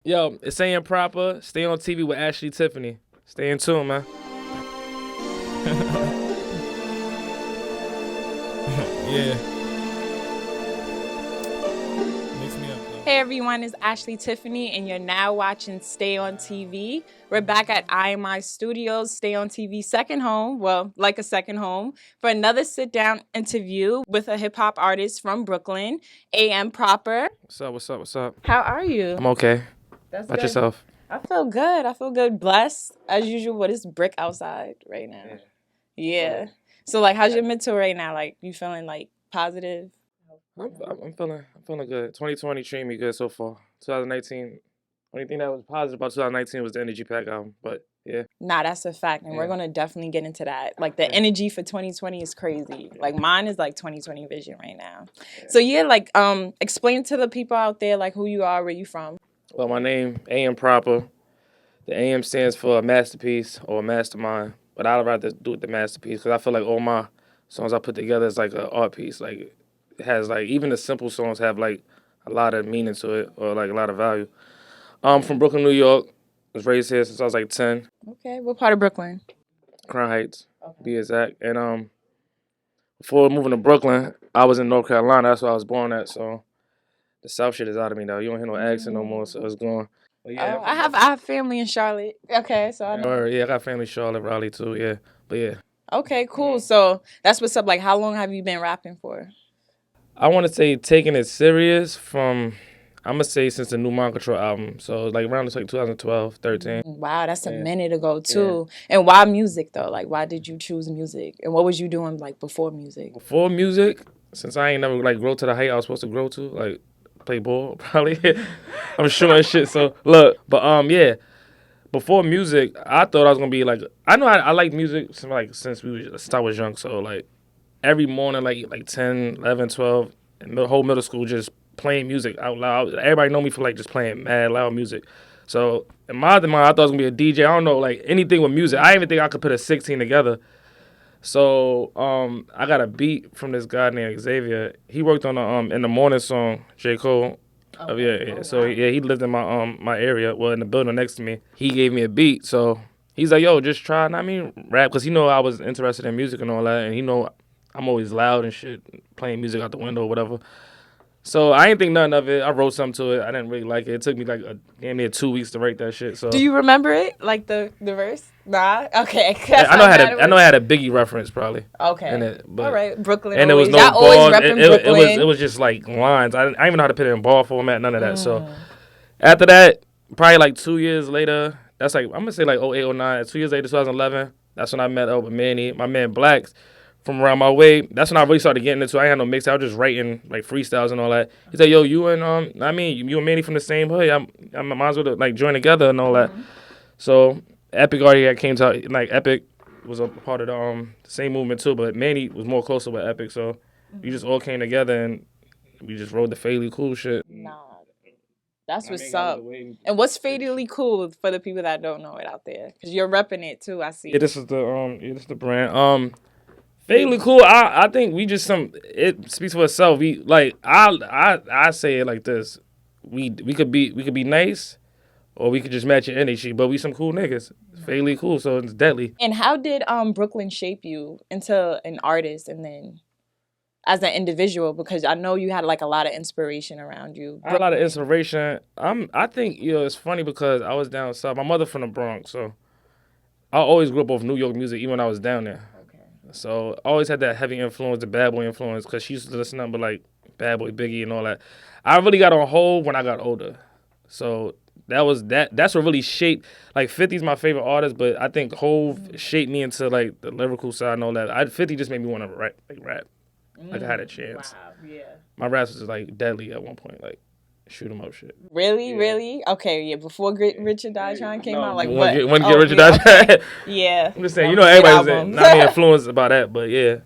Yo, it's saying proper. Stay on TV with Ashley Tiffaney. Stay in tune, man. Yeah. Mix me up, though. Hey everyone, it's Ashley Tiffaney, and you're now watching Stay on TV. We're back at IMI Studios, Stay on TV second home, well, like a second home, for another sit-down interview with a hip-hop artist from Brooklyn, AM Proper. What's up? How are you? I'm okay. That's About good. yourself? I feel good. Blessed, as usual, but it's brick outside right now. Yeah. So, like, how's your mental right now? Like, you feeling, like, positive? I'm feeling good. 2020 treated me good so far. 2019, only thing that was positive about 2019 was the Energy Pack album. But yeah. Nah, that's a fact, and we're gonna definitely get into that. Like the energy for 2020 is crazy. Like mine is like 2020 vision right now. So yeah, like explain to the people out there like who you are, where you from. Well, my name AM Proper. The AM stands for a masterpiece or a mastermind, but I'd rather do it the masterpiece because I feel like all my songs I put together is like an art piece. Like it has like even the simple songs have like a lot of meaning to it or like a lot of value. From Brooklyn, New York. Was raised here since I was like 10. Okay, what part of Brooklyn? Crown Heights, be exact. And before moving to Brooklyn, I was in North Carolina. That's where I was born at. So the South shit is out of me now. You don't hear no accent no more, so it's gone. But yeah, I have family in Charlotte. Okay, so I know. Yeah, I got family in Charlotte, Raleigh too. Yeah, but yeah. Okay, cool. So that's what's up. Like, how long have you been rapping for? I want to say taking it serious from, I'm going to say since the new Mind Control album. So like around like 2012, 13. Wow, that's a minute ago too. Yeah. And why music though? Like, why did you choose music? And what was you doing like before music? Before music, since I ain't never like grow to the height I was supposed to grow to, like play ball probably. I'm sure and shit. So look, but yeah. Before music, I thought I was gonna be like, I know I like music since I was young. So like every morning, like 10, 11, 12, and the whole middle school just playing music out loud. Everybody know me for like just playing mad loud music. So in my mind, I thought I was gonna be a DJ. I don't know like anything with music. I didn't even think I could put a 16 together. So I got a beat from this guy named Xavier. He worked on the In the Morning song, J. Cole. Yeah. So yeah, he lived in my area, well in the building next to me. He gave me a beat, so he's like, "Yo, just try." Rap, because he know I was interested in music and all that, and he know I'm always loud and shit, playing music out the window or whatever. So I didn't think nothing of it. I wrote something to it. I didn't really like it. It took me like damn near 2 weeks to write that shit. So do you remember it, like the verse? Nah. Okay. I know I had a Biggie reference probably. Okay. In it, but, all right, Brooklyn. And always. It was no ball. It was just like lines. I didn't even know how to put it in ball format. None of that. So after that, probably like 2 years later. That's like I'm gonna say like 08, 09. 2 years later, 2011. That's when I met up with Manny, my man Blacks. From around my way, that's when I really started getting into it. I had no mix. I was just writing like freestyles and all that. He said, "Yo, you and you and Manny from the same hood. I might as well like join together and all that." So Epic already came to like Epic was a part of the same movement too, but Manny was more closer with Epic. So we just all came together and we just wrote the Fatally Cool shit. Nah, that's what's up. And what's Fatally Cool for the people that don't know it out there? Because you're repping it too. I see. Yeah, this is the brand. Fatally Cool. I think we just it speaks for itself. We like I say it like this. We could be nice, or we could just match your energy. But we some cool niggas. Fatally Cool, so it's deadly. And how did Brooklyn shape you into an artist and then as an individual? Because I know you had like a lot of inspiration around you. I had a lot of inspiration. I think it's funny because I was down south. My mother from the Bronx, so I always grew up off New York music, even when I was down there. So I always had that heavy influence, the bad boy influence, because she used to listen to number like Bad Boy, Biggie, and all that. I really got on Hov when I got older. So that's what really shaped. Like 50's my favorite artist, but I think Hov shaped me into like the lyrical side and all that. 50 just made me want to rap. Like I had a chance. Wow, yeah. My raps was like deadly at one point, like shoot 'em up shit. Really? Okay, yeah. Before Richard Die Trying came out, like when what? Get Richard Die Trying. Yeah. I'm just saying, everybody's not being influenced by that, but yeah.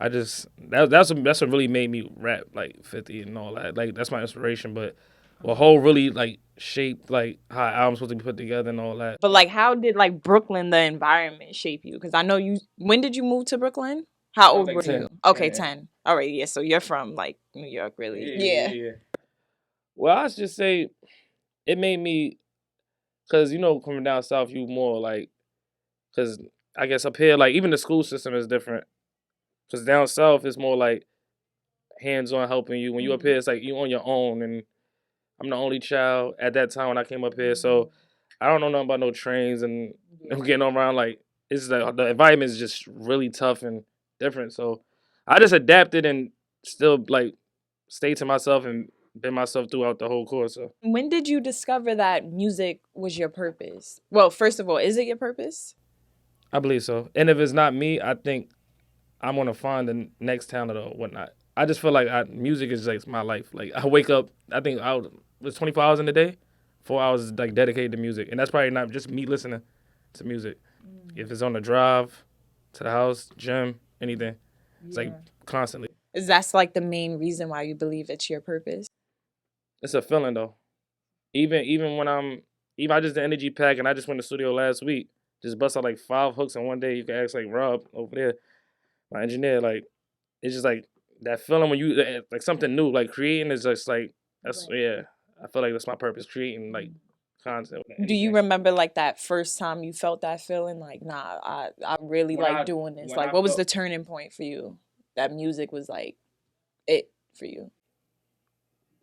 I just that's what really made me rap like 50 and all that. Like that's my inspiration, but the whole really like shaped like how albums supposed to be put together and all that. But like, how did like Brooklyn, the environment, shape you? Because I know you. When did you move to Brooklyn? How old were 10. you? Okay, Yeah. 10. All right, yeah. So you're from like New York, really? Yeah. Well, I just say it made me, cause coming down south, you more like, cause I guess up here, like even the school system is different. Cause down south it's more like hands on helping you. When you up here, it's like you on your own, and I'm the only child at that time when I came up here, so I don't know nothing about no trains and getting around. Like it's the environment is just really tough and different. So I just adapted and still like stayed to myself and been myself throughout the whole course. So When did you discover that music was your purpose? Well, first of all, is it your purpose? I believe so. And if it's not me, I think I'm gonna find the next talent or whatnot. I just feel like music is like my life. Like I wake up, I think it's 24 hours in a day, 4 hours is like dedicated to music, and that's probably not just me listening to music. If it's on the drive to the house, gym, anything, it's like constantly. Is that's like the main reason why you believe it's your purpose? It's a feeling though. Even when I just did energy pack and I just went to the studio last week, just bust out like 5 hooks in one day. You can ask like Rob over there, my engineer. Like it's just like that feeling when you like something new, like creating is just like that's yeah. I feel like that's my purpose, creating like content. Do you remember like that first time you felt that feeling? Like, nah, I really like doing this. Like, what was the turning point for you? That music was like it for you.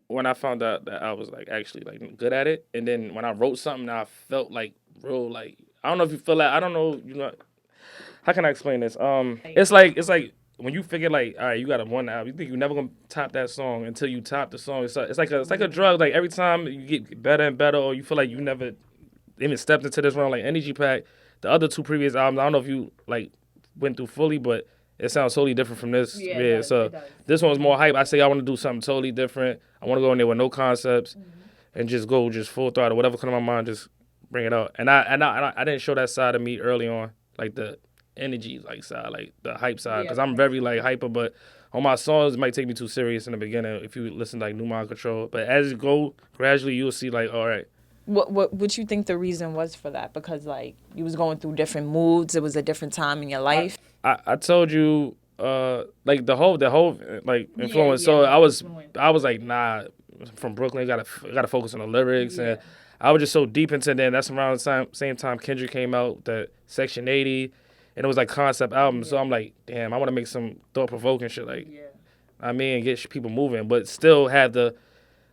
When I found out that I was like actually like good at it, and then when I wrote something, I felt like real like I don't know if you feel that I don't know how can I explain this? It's like when you figure like all right you got a one album, you think you're never gonna top that song until you top the song. It's like a drug. Like every time you get better and better, or you feel like you never even stepped into this realm. Like Energy Pack, the other 2 previous albums, I don't know if you like went through fully, but it sounds totally different from this. Yeah, so this one was more hype. I say I want to do something totally different. I want to go in there with no concepts and just go just full throttle. Whatever comes to my mind, just bring it out. And I didn't show that side of me early on, like the energy like side, like the hype side, because I'm very like hyper. But on my songs, it might take me too serious in the beginning if you listen to like New Mind Control. But as you go gradually, you'll see like all right. What you think the reason was for that? Because like you was going through different moods. It was a different time in your life. I told you like the whole like influence. So I was like nah, from Brooklyn. Gotta focus on the lyrics, and I was just so deep into that. That's around the same time Kendrick came out, that Section 80, and it was like concept album. So I'm like, damn, I want to make some thought provoking shit. Like, I mean, get people moving, but still have the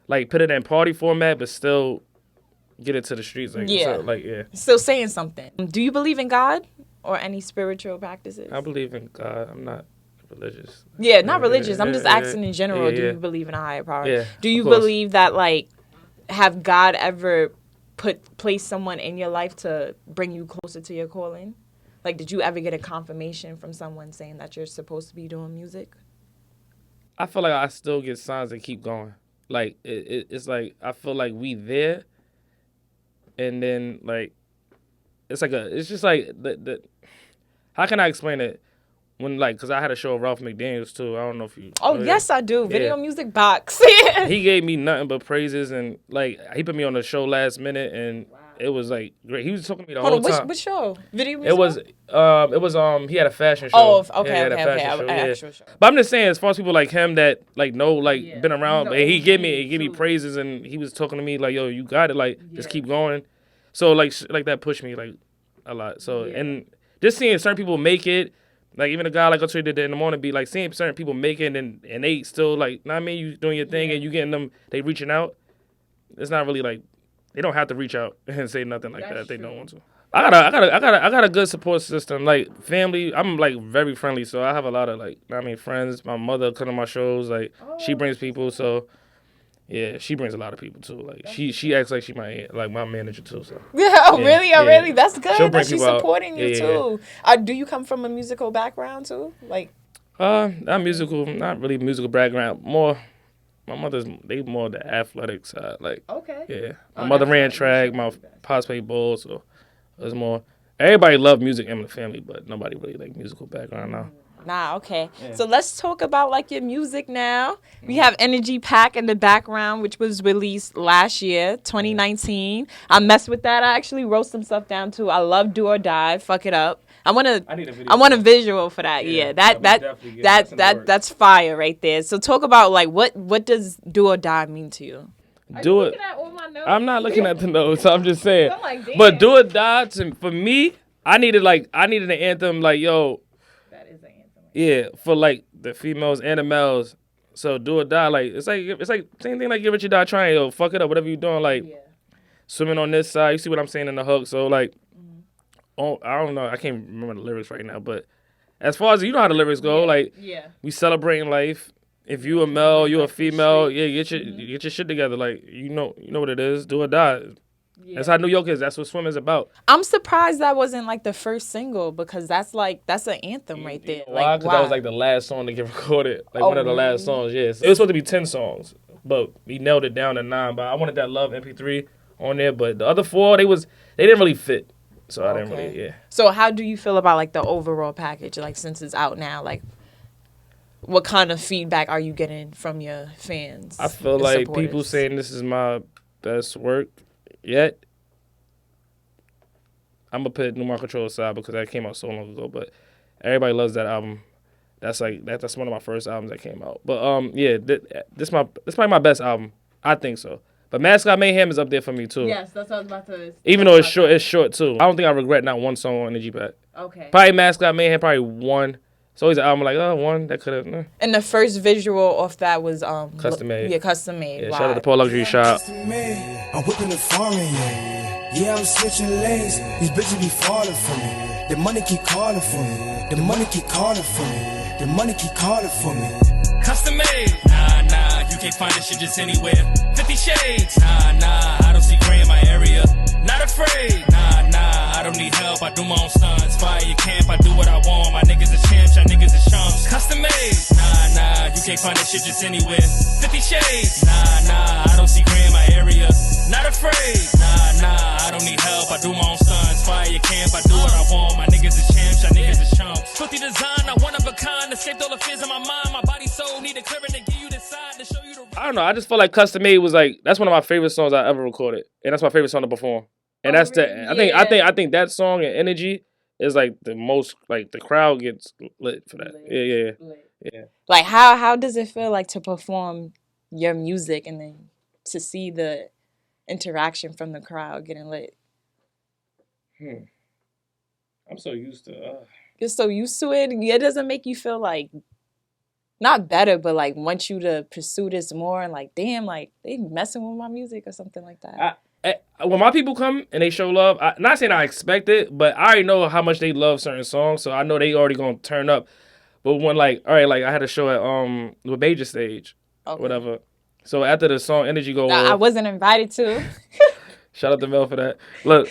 like put it in party format, but still get it to the streets. Like, so, Still saying something. Do you believe in God or any spiritual practices? I believe in God. I'm not religious. Yeah, not religious. I'm just asking in general. Do you believe in a higher power? Yeah. Do you believe that like have God ever placed someone in your life to bring you closer to your calling? Like, did you ever get a confirmation from someone saying that you're supposed to be doing music? I feel like I still get signs that keep going. Like it's like I feel like we there. And then like it's just like the how can I explain it when like because I had a show with Ralph McDaniels too. I don't know if you. Oh yes, I do. Video Music Box. He gave me nothing but praises, and like he put me on the show last minute, and it was like great. He was talking to me the whole time. Which show? Video Music. It was he had a fashion show. Oh, okay, okay. But I'm just saying, as far as people like him that like know like been around, but he gave me praises, and he was talking to me like, yo, you got it, like just keep going. So like that pushed me like a lot. So and just seeing certain people make it, like even a guy like I told you did in the morning, be like seeing certain people make it and they still like, know what I mean, you doing your thing and you getting them, they reaching out. It's not really like they don't have to reach out and say nothing like that if they don't want to. I got a good support system. Like family, I'm like very friendly, so I have a lot of like, I mean, friends. My mother come to my shows, like she brings people, so. Yeah, she brings a lot of people too. Like she acts like she my manager too. So really? That's good. That she's supporting you too. Yeah. Do you come from a musical background too? Like, not musical, not really musical background. More, my mother's they more the athletic side. Like, yeah, my mother ran track. My pops played ball, so it was more. Everybody loved music in the family, but nobody really like musical background now. Nah, okay. Yeah. So let's talk about like your music now. We have Energy Pack in the background, which was released last year, 2019. I messed with that. I actually wrote some stuff down too. I love Do or Die, Fuck It Up. I want a visual for that. Yeah, that's fire right there. So talk about like what does Do or Die mean to you? Do it. Looking at all my notes? I'm not looking at the notes. I'm just saying. I'm like, damn. But Do or Die, for me, I needed an anthem like, yo. That is an anthem. Yeah, for like the females and the males. So Do or Die, like it's like same thing like Give It Your Die trying, yo, fuck it up, whatever you doing, like swimming on this side. You see what I'm saying in the hook. So like, oh, I don't know, I can't remember the lyrics right now, but as far as you know how the lyrics go, like we celebrating life. If you a male, you a female, get your shit together. Like you know what it is. Do or die. Yeah. That's how New York is. That's what swim is about. I'm surprised that wasn't like the first single because that's an anthem right there. Why? Because that was like the last song to get recorded. Like one of the last songs. Yes, it was supposed to be 10 songs, but we nailed it down to 9. But I wanted that Love MP3 on there, but the other 4 they didn't really fit. So I didn't really. So how do you feel about like the overall package? Like since it's out now, like. What kind of feedback are you getting from your fans? I feel like supporters? People saying this is my best work yet. I'm going to put New Mind Control aside because that came out so long ago, but everybody loves that album. That's one of my first albums that came out. But this probably my best album. I think so. But Mascot Mayhem is up there for me too. Yes, that's what I was about to. Even though it's short too. I don't think I regret not one song on Energy Pack. Okay. Probably Mascot Mayhem, probably one. It's always an album like, one that could have. And the first visual off that was custom made. Yeah, custom made. Yeah, shout out to Paul Luxury Shop. I'm whipping the foreign, yeah, I'm switching lanes. These bitches be falling for me. The money keep calling for me. The money keep calling for me. The money keep calling for me. Custom made, nah, you can't find this shit just anywhere. 50 shades, nah, I don't see gray in my area. Not afraid, nah, I don't need help, I do my own stunts. Fire your camp, I do what I want. My niggas is champs, y'all niggas is chumps. Custom made, nah, you can't find this shit just anywhere. 50 shades, nah, I don't see gray in my area. Not afraid, nah, I don't need help, I do my own stunts. Fire your camp, I do what I want. My niggas is champs, y'all niggas is chumps. Filthy design, I one of a kind. Escaped all the fears in my mind, my body soul need a clearing to give you the side to show you the. I don't know. I just feel like Custom Made was like that's one of my favorite songs I ever recorded, and that's my favorite song to perform. And that's really? I think that song and Energy is like the most like the crowd gets lit for that. Yeah. Like how does it feel like to perform your music and then to see the interaction from the crowd getting lit? I'm so used to. You're so used to it. It doesn't make you feel like. Not better, but like want you to pursue this more and like, damn, like they messing with my music or something like that. When my people come and they show love, not saying I expect it, but I already know how much they love certain songs, so I know they already gonna turn up. But when like, all right, like I had a show at the major stage, whatever. So after the song Energy go off, I wasn't invited to. Shout out to Mel for that. Look,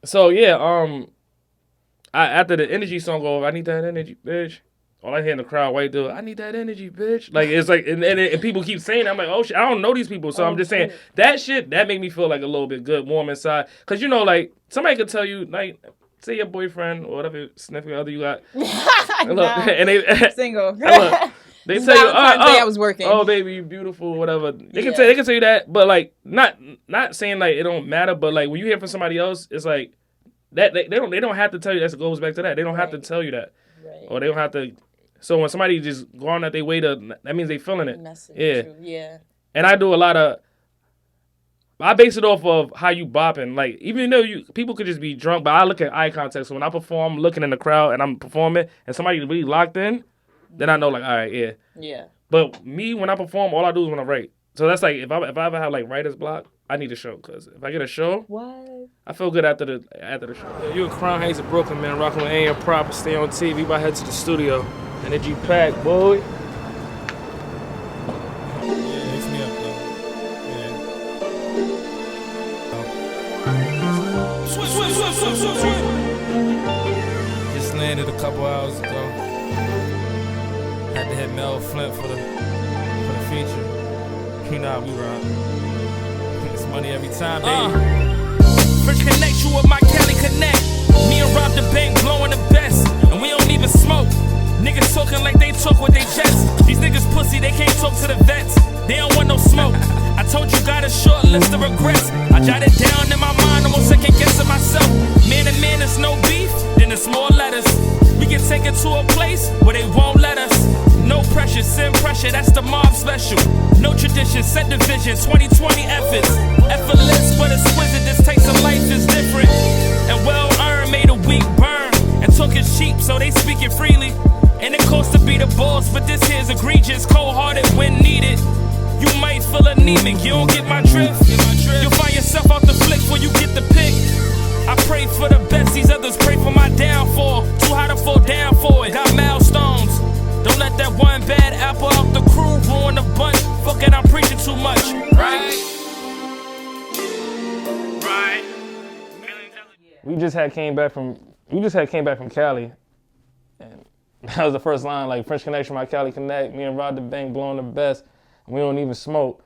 so yeah, after the Energy song go off, I need that energy, bitch. All I hear in the crowd, white dude, I need that energy, bitch. Like, it's like, and people keep saying it. I'm like, oh, shit, I don't know these people. So I'm just saying, that shit, that make me feel like a little bit good, warm inside. Because, you know, like, somebody could tell you, like, say your boyfriend or whatever sniffing other you got. And they, single. Look, they tell you, I was working. Oh, baby, you beautiful, whatever. They can tell you that, but, like, not saying, like, it don't matter, but, like, when you hear from somebody else, it's like, that they don't have to tell you. That goes back to that. They don't have to tell you that. Right. Or they don't have to. So when somebody just go on that they way to, that means they feeling it. Yeah. And I do a lot of. I base it off of how you bopping. Like even though people could just be drunk, but I look at eye contact. So when I perform, I'm looking in the crowd and I'm performing, and somebody really locked in, then I know like, all right, yeah. Yeah. But me when I perform, all I do is when I write. So that's like if I ever have like writer's block, I need a show because if I get a show, I feel good after the show. Yeah, you in Crown Heights of Brooklyn, man, rocking with AM Proper, stay on TV. About to head to the studio. Energy Pack, boy. Yeah, hit me up though. Yeah. Just landed a couple hours ago. Had to hit Mel Flint for the feature. You know how we rock. It's money every time, baby. First connect you with my Cali Connect. Me and Rob the bank blowing the best, and we don't even smoke. Niggas talking like they talk with their chest. These niggas pussy, they can't talk to the vets. They don't want no smoke. I told you got a short list of regrets. I jotted down in my mind, almost second guessing myself. Man to man, it's no beef, then it's more letters. We get taken to a place where they won't let us. No pressure, send pressure, that's the mob special. No tradition, set division, 2020 efforts. Effortless but exquisite, this taste of life is different. And well earned made a weak burn. And took it cheap, so they speak it freely. And it costs to be the boss, but this here's egregious. Cold-hearted when needed. You might feel anemic, you don't get my drift. You'll find yourself out the flick before you get the pick. I pray for the best, these others pray for my downfall. Too high to fall down for it, got milestones. Don't let that one bad apple out the crew ruin the bunch. Fuck it, I'm preaching too much. Right? We just had came back from Cali, and that was the first line, like French Connection, my Cali Connect, me and Rod the Bank blowing the best, and we don't even smoke.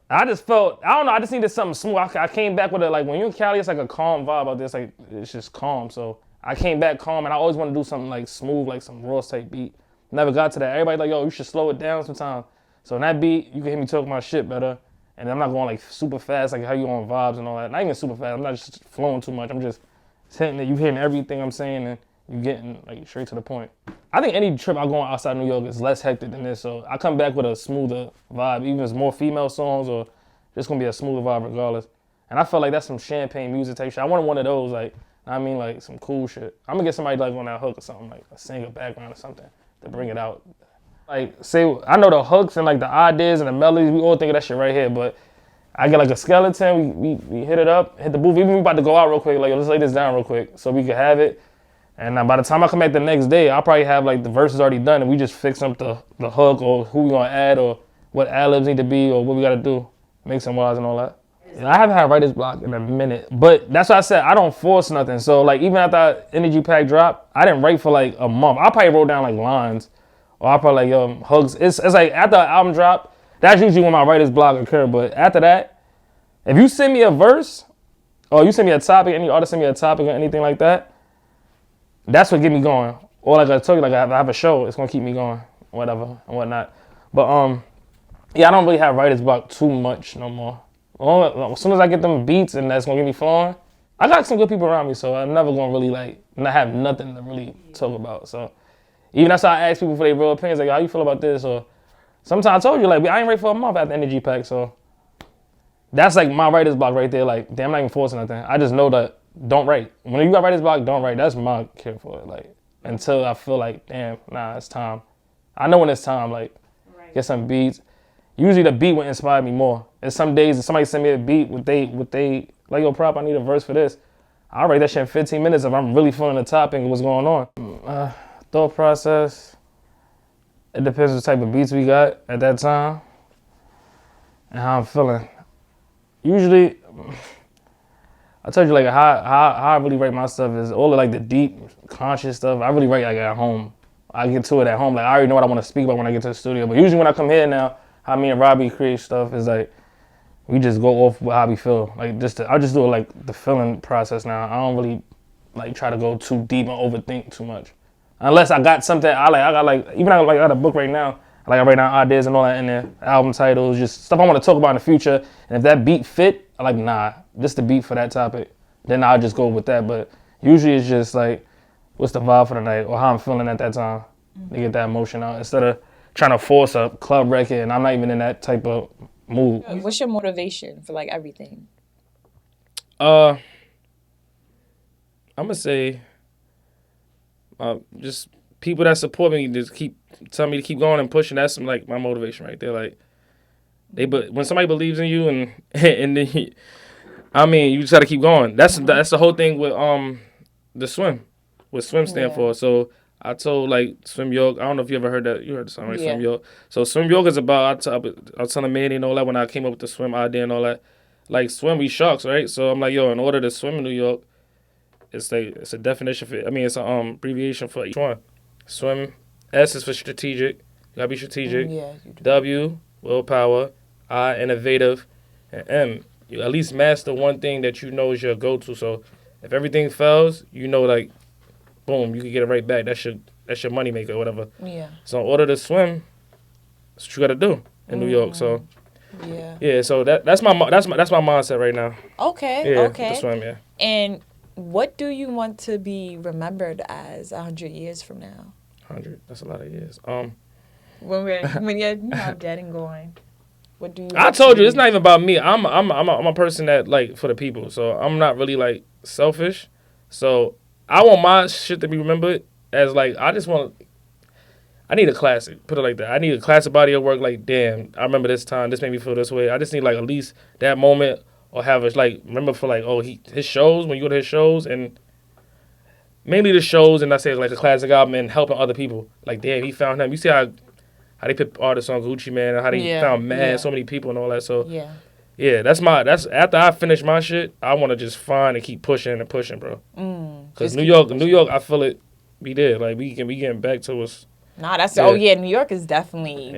I just felt, I don't know, I just needed something smooth. I came back with it, like when you're in Cali, it's like a calm vibe out there, it's like, it's just calm. So I came back calm, and I always want to do something like smooth, like some Ross type beat. Never got to that. Everybody like, yo, you should slow it down sometimes. So in that beat, you can hear me talk my shit better. And I'm not going like super fast, like how you on vibes and all that. Not even super fast, I'm not just flowing too much. I'm just hitting it, you hearing everything I'm saying and you getting like straight to the point. I think any trip I go on outside New York is less hectic than this. So I come back with a smoother vibe, even if it's more female songs or just gonna be a smoother vibe regardless. And I felt like that's some champagne music type shit. I wanted one of those, like, I mean, like some cool shit. I'm gonna get somebody like on that hook or something, like a singer background or something to bring it out. Like, say, I know the hooks and like the ideas and the melodies, we all think of that shit right here, but I get like a skeleton, we hit it up, hit the booth, even we about to go out real quick, like, yo, let's lay this down real quick so we can have it. And by the time I come back the next day, I'll probably have like the verses already done and we just fix up the hook or who we gonna add or what ad-libs need to be or what we gotta do, mixing wise and all that. I haven't had writer's block in a minute, but that's why I said I don't force nothing. So like even after Energy Pack dropped, I didn't write for like a month. I probably wrote down like lines, or I probably like yo hooks. It's like after the album drop, that's usually when my writer's block occur. But after that, if you send me a verse, or you send me a topic, any artist send me a topic or anything like that, that's what get me going. Or like I told you, like I have a show, it's gonna keep me going, whatever and whatnot. But yeah, I don't really have writer's block too much no more. As soon as I get them beats and that's gonna get me flowing, I got some good people around me, so I'm never gonna really like not have nothing to really talk about. So even that's how I ask people for their real opinions, like how you feel about this, or sometimes I told you like I ain't ready for a month after Energy Pack, so that's like my writer's block right there. Like damn, I'm not even forcing nothing. I just know that don't write. When you got writer's block, don't write. That's my care for it. Like until I feel like damn, nah, it's time. I know when it's time. Like get some beats. Usually the beat would inspire me more. And some days if somebody send me a beat with they like, yo, prop, I need a verse for this. I'll write that shit in 15 minutes if I'm really feeling the topic and what's going on. Thought process, it depends what type of beats we got at that time and how I'm feeling. Usually, I told you like how I really write my stuff is all of like the deep, conscious stuff. I really write like at home. I get to it at home. Like I already know what I want to speak about when I get to the studio. But usually when I come here now, how me and Robbie create stuff is like, we just go off with how we feel. Like I just do it like the feeling process now. I don't really like try to go too deep and overthink too much. Unless I got something I got a book right now. Like I write down ideas and all that in there, album titles, just stuff I want to talk about in the future. And if that beat fit, I'm like, nah, just the beat for that topic. Then I'll just go with that. But usually it's just like, what's the vibe for the night or how I'm feeling at that time to get that emotion out instead of trying to force a club record and I'm not even in that type of mood. What's your motivation for like everything? I'm gonna say just people that support me, just keep telling me to keep going and pushing. That's like my motivation right there. Like when somebody believes in you and then I mean you just gotta keep going. That's the whole thing with the swim. What swim stand for. So I told like Swim York, I don't know if you ever heard that. You heard the song, right? Yeah. Swim York. So Swim York is about, I was telling Manny and all that when I came up with the swim idea and all that. Like swim, we sharks, right? So I'm like, yo, in order to swim in New York, it's a definition for, it's an abbreviation for each one. Swim, S is for strategic. You gotta be strategic. Yeah, you do. W, willpower. I, innovative. And M, you at least master one thing that you know is your go-to. So if everything fails, you know, like, boom, you can get it right back. That's your money maker or whatever. Yeah. So in order to swim, that's what you gotta do in New York. So yeah. So that's my mindset right now. Okay. Yeah, okay. To swim, yeah. And what do you want to be remembered as 100 years from now? 100. That's a lot of years. when you're dead and gone? What do you? I told you, it's not even about me. I'm a person that like for the people, so I'm not really like selfish. So I want my shit to be remembered as like I need a classic. Put it like that. I need a classic body of work. Like damn, I remember this time. This made me feel this way. I just need like at least that moment or have it like remember for like his shows when you go to his shows and mainly the shows and I say like a classic album and helping other people. Like damn, he found him. You see how they put artists on Gucci Man and how they found so many people and all that. So yeah, that's after I finish my shit, I want to just find and keep pushing and pushing, bro. Cause New York, I feel it. We did like we getting back to us. Nah, that's New York is definitely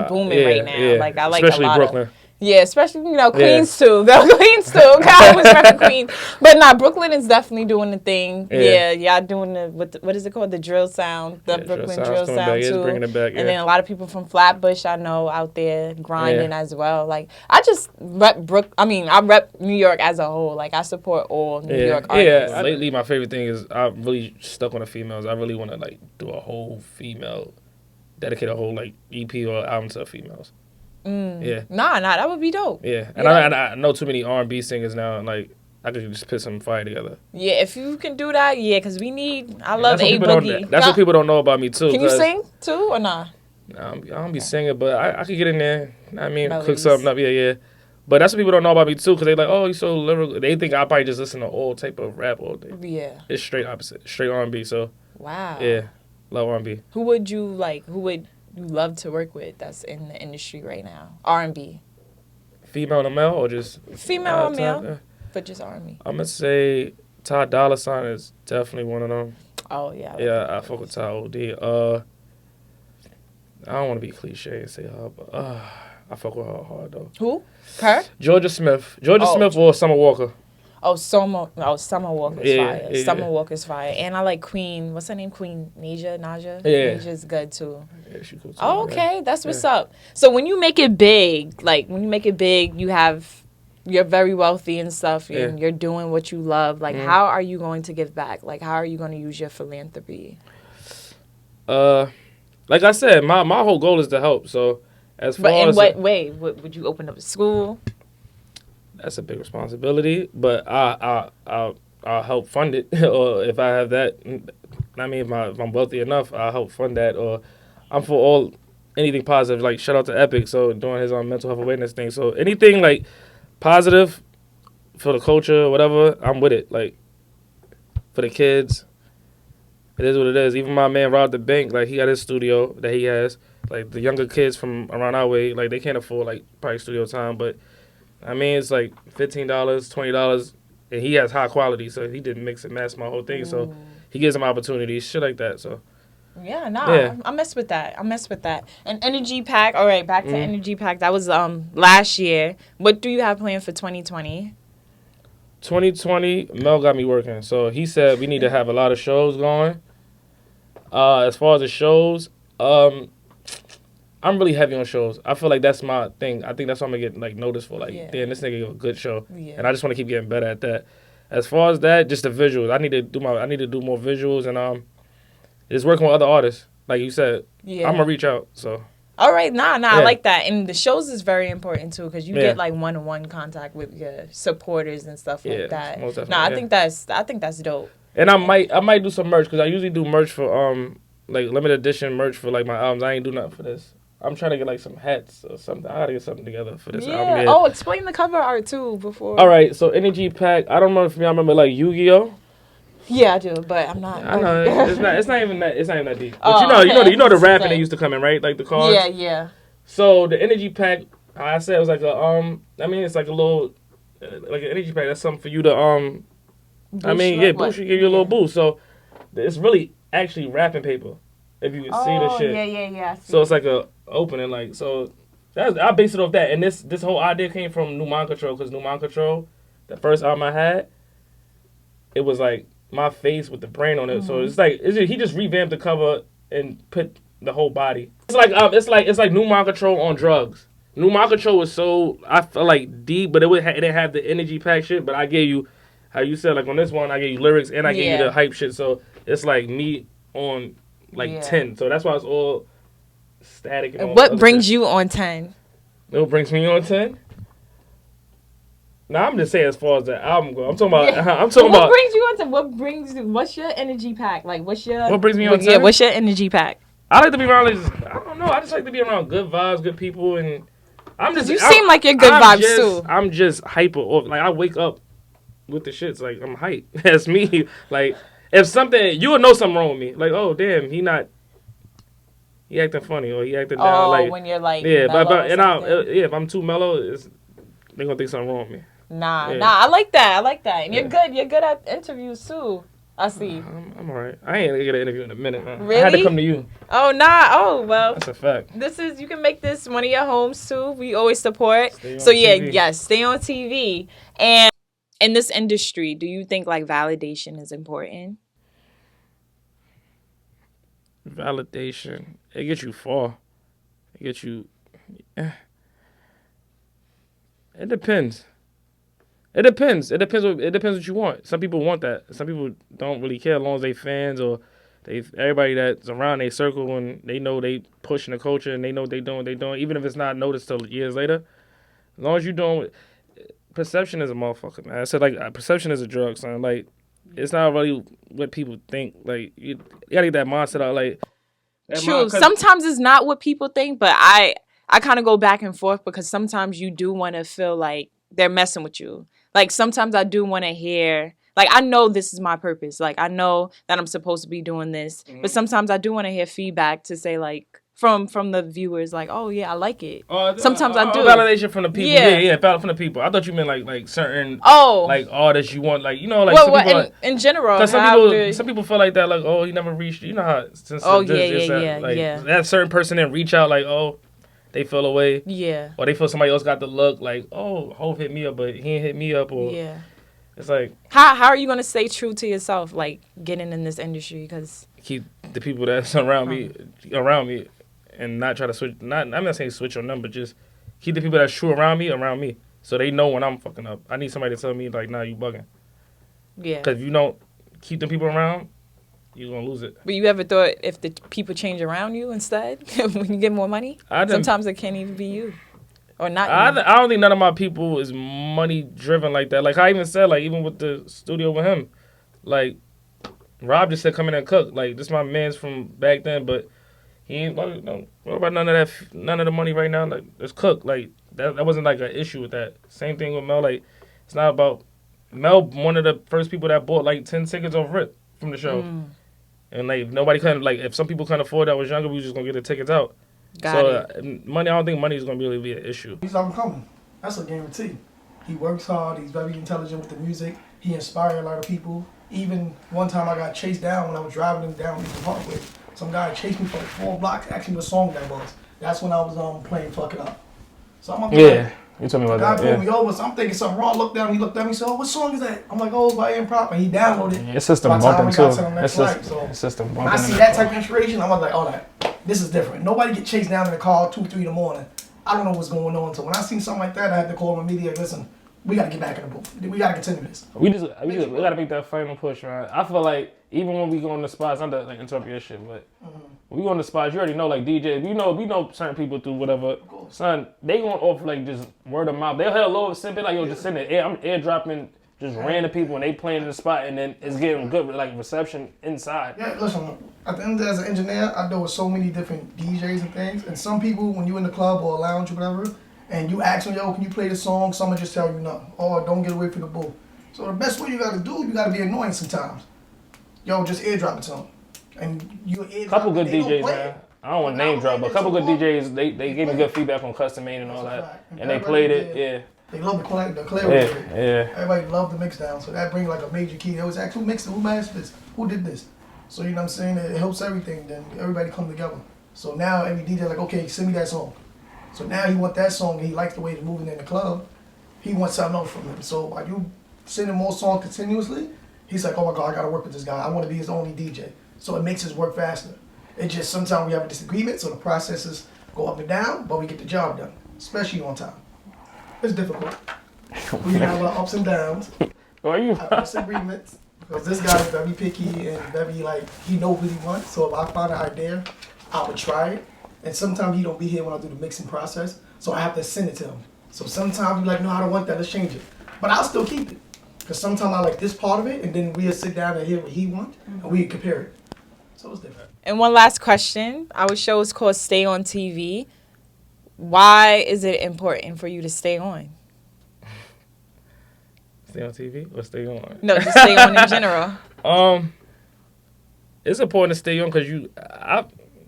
booming right now. Yeah. Like I like especially a lot Brooklyn. Especially Queens too. The Queens too. I was from Queens, but nah, Brooklyn is definitely doing the thing. Y'all doing the what is it called? The drill sound, the Brooklyn drill sound too. Bringing it back, and then a lot of people from Flatbush I know out there grinding as well. Like I just rep I rep New York as a whole. Like I support all New York artists. Yeah, lately my favorite thing is I'm really stuck on the females. I really want to like do a whole female, dedicate a whole like EP or album to females. Yeah. Nah, that would be dope. Yeah, and I know too many R&B singers now, and like I could just put some fire together. Yeah, if you can do that, because I love A Boogie. That's what people don't know about me too. Can you sing too or nah? Nah, I don't be singing, but I could get in there. I mean, Melodies. cook something up. Yeah. But that's what people don't know about me too, because they like, oh, you so lyrical. They think I probably just listen to all type of rap all day. Yeah. It's straight opposite, straight R&B. So. Wow. Yeah, love R&B. Who would you love to work with that's in the industry right now? R&B. Female or male or just female or male, but just R&B. I'm gonna say Ty Dolla $ign is definitely one of them. Oh yeah. Yeah, I fuck with Ty OD. I don't want to be cliche and say her, but I fuck with her hard though. Who? Her? Georgia Smith or Summer Walker. Summer Walker's fire. Yeah. Summer Walker's fire. And I like Queen. What's her name? Queen Naja? Yeah. Naja's good too. Yeah, she cool too. Oh, okay. That's what's up. So when you make it big, you're very wealthy and stuff, and you're doing what you love. Like, how are you going to give back? Like, how are you going to use your philanthropy? Like I said, my whole goal is to help. So as far but in as what way? Would you open up a school? That's a big responsibility, but I'll help fund it, or if I have that. I mean, if I'm wealthy enough, I'll help fund that, or I'm for anything positive. Like shout out to Epic, so doing his mental health awareness thing. So anything like positive for the culture, whatever, I'm with it. Like for the kids, it is what it is. Even my man robbed the bank. Like he got his studio that he has. Like the younger kids from around our way, like they can't afford like probably studio time, but. I mean, it's like $15, $20, and he has high quality, so he didn't mix and match my whole thing. So he gives them opportunities, shit like that. So I mess with that. And Energy Pack. All right, back to Energy Pack. That was last year. What do you have planned for 2020? 2020, Mel got me working. So he said we need to have a lot of shows going. As far as the shows, I'm really heavy on shows. I feel like that's my thing. I think that's what I'm gonna get like noticed for. Like, damn, this nigga give a good show, and I just want to keep getting better at that. As far as that, just the visuals. I need to do more visuals and just working with other artists. Like you said, I'm gonna reach out. So. All right, I like that, and the shows is very important too because you get like one-on-one contact with your supporters and stuff like that. Most definitely, I think that's dope. And I might do some merch because I usually do merch for like limited edition merch for like my albums. I ain't do nothing for this. I'm trying to get like some hats or something. I gotta get something together for this album. Yeah. Oh, explain the cover art too before. All right, so Energy Pack. I don't know if y'all remember like Yu-Gi-Oh. Yeah, I do, but I'm not. I know it's not even that deep. But you know the rapping that used to come in, right? Like the cards. Yeah. So the Energy Pack, I said it was like a I mean it's like a little like an Energy Pack. That's something for you to boost. Boost you, give you a little boost. So it's really actually wrapping paper. If you can see the shit. Yeah. So it's like a opening, like so. I based it off that, and this whole idea came from New Mind Control because New Mind Control, the first album I had, it was like my face with the brain on it. So it's like he just revamped the cover and put the whole body. It's like New Mind Control on drugs. New Mind Control was so I felt like deep, but it didn't have the Energy Pack shit. But I gave you, how you said, like on this one, I gave you lyrics and I gave you the hype shit. So it's like me on. 10, so that's why it's all static. And all What that brings shit. you on 10? What brings me on 10? Nah, I'm just saying as far as the album goes. I'm talking about. Yeah. I'm talking What about. brings you on 10? What brings you? What's your energy pack? Like, what's your? What brings me on Yeah, 10? what's your energy pack? I like to be around. I don't know. I just like to be around good vibes, good people, and You seem like you're good vibes too. I'm just hyper. Like I wake up with the shits. Like I'm hype. That's me. Like if something, you would know something wrong with me. Like oh damn, he acting funny or he acting down. Oh, Like when you're like yeah, mellow or something. if I'm too mellow, they gonna think something wrong with me. Nah, Yeah. I like that. And Yeah. you're good. You're good at interviews too. I see. I'm alright. I ain't gonna get an interview in a minute, man. Really? I had to come to you. Oh nah. Oh well. That's a fact. You can make this one of your homes too. We always support. Stay on So yeah, TV. yes, stay on TV. And in this industry, do you think like validation is important? Validation. It gets you far. It gets you. It depends. It depends what you want. Some people want that. Some people don't really care as long as they fans or everybody that's around they circle and they know they pushing the culture and they know what they doing. Even if it's not noticed till years later. As long as you doing perception is a motherfucker, man. I said like perception is a drug, son. Like it's not really what people think. Like you gotta get that mindset out. Like True. Sometimes it's not what people think, but I kind of go back and forth because sometimes you do want to feel like they're messing with you. Like sometimes I do want to hear, like I know this is my purpose. Like I know that I'm supposed to be doing this, but sometimes I do want to hear feedback to say like from the viewers, like oh yeah, I like it. Sometimes I do. Validation from the people. Yeah, validation from the people. I thought you meant like certain like artists you want like like some people in general. Cause some people feel like that like he never reached. You know how since that certain person didn't reach out like they feel away. Yeah. Or they feel somebody else got the look like, Hov hit me up, but he ain't hit me up. Or yeah. It's like how are you gonna stay true to yourself, like getting in this industry? Because keep the people that's around me, and not try to switch. I'm not saying switch on them, but just keep the people that's true around me, so they know when I'm fucking up. I need somebody to tell me like, nah, you bugging. Yeah. Because if you don't keep the people around, you're gonna lose it. But you ever thought if the people change around you instead when you get more money? Sometimes it can't even be you. Or not you. I don't think none of my people is money driven like that. Like I even said, like even with the studio with him, like Rob just said come in and cook. Like this my man's from back then, but he ain't what about none of the money right now. Like let's cook. Like that wasn't like an issue with that. Same thing with Mel. Like it's not about Mel. One of the first people that bought like 10 tickets off rip from the show. And like nobody couldn't like if some people couldn't afford that was younger, we was just gonna get the tickets out. Money, I don't think money is gonna really be an issue. He's up and coming. That's a guarantee. He works hard. He's very intelligent with the music. He inspired a lot of people. Even one time I got chased down when I was driving him down Eastern Parkway. Some guy chased me for like 4 blocks, asked me what song that was. That's when I was playing Fuck It Up. So I'm like, you told me about God that. pulled me over, so I'm thinking something wrong. Looked down, he looked at me, said, what song is that? I'm like, by Improp, and he downloaded it. Your system By the time bumping we got too. to the next flight, so System bumping. when I see that type of inspiration, I'm like, this is different. Nobody get chased down in the car 2, 3 in the morning. I don't know what's going on. So when I seen something like that, I had to call my media. Listen, we got to get back in the booth. We got to continue this. We got to make that final push, man. I feel like even when we go on the spots, not to like interrupt your shit, but when we go on the spots, you already know like DJs. We know certain people through whatever. Son, they going off like just word of mouth. They'll have a little simple like just send it. I'm airdropping just random people and they playing in the spot and then it's getting good like reception inside. Yeah, listen. At the end of the day, as an engineer, I deal with so many different DJs and things. And some people, when you in the club or a lounge or whatever, and you ask them, yo, can you play the song? Someone just tell you no. Or don't get away from the booth. So the best way you gotta do, you gotta be annoying sometimes. Yo, just airdrop it to them. And you airdrop couple good it, DJs, man. I don't want to name drop, but a couple good DJs, they gave me good feedback on Custom Made and all that. And they played it, yeah. They love the clarity. Yeah. Everybody loved the mix down. So that brings like a major key. They always ask, who mixed it? Who mastered this? Who did this? So you know what I'm saying? It helps everything. Then everybody come together. So now every DJ like, okay, send me that song. So now he want that song and he likes the way it's moving in the club. He wants something else from him. So while you sending more songs continuously, he's like, oh my God, I gotta work with this guy. I wanna be his only DJ. So it makes his work faster. It just sometimes we have a disagreement, so the processes go up and down, but we get the job done, especially on time. It's difficult. We have our ups and downs. Are you? Disagreements. Because this guy is very picky and very he knows what he wants. So if I find an idea, I would try it. and sometimes he don't be here when I do the mixing process, so I have to send it to him. So sometimes he's like, no, I don't want that, let's change it. But I'll still keep it. Because sometimes I like this part of it, and then we'll sit down and hear what he wants, and we compare it. So it's different. And one last question. Our show is called Stay on TV. Why is it important for you to stay on? Stay on TV or stay on? No, just stay on in general. It's important to stay on because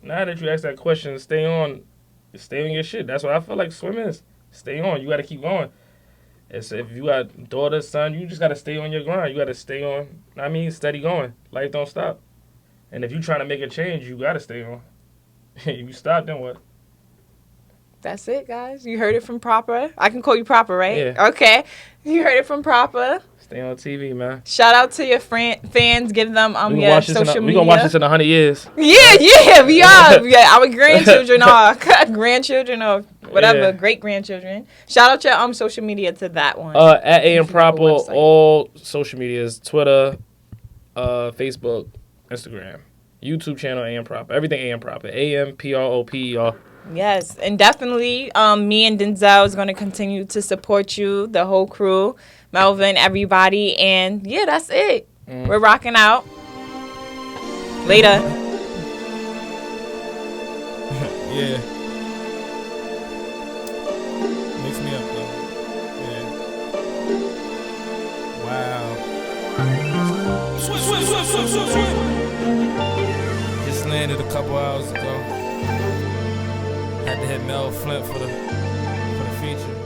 now that you asked that question, stay on your shit. That's what I feel like swimming is. Stay on. You got to keep going. It's, if you got daughter, son, you just got to stay on your grind. You got to stay on, steady going. Life don't stop. And if you trying to make a change, you got to stay on. You stop, then what? That's it, guys. You heard it from Proper. I can call you Proper, right? Yeah. Okay. You heard it from Proper. Stay on TV, man. Shout out to your fans. Give them your social media. We're going to watch this in 100 years. Yeah, we are. Yeah, our grandchildren are. Grandchildren or whatever, Yeah. great-grandchildren. Shout out your social media to that one. At AM Proper, all social medias, Twitter, Facebook, Instagram, YouTube channel, AM Proper. Everything AM Proper. AMPROPER. Yes, and definitely me and Denzel is going to continue to support you, the whole crew, Melvin, everybody. And, yeah, that's it. We're rocking out. Later. Yeah. Mix me up, though. Yeah. Wow. Just landed a couple hours ago. Had to hit Mel Flint for the feature.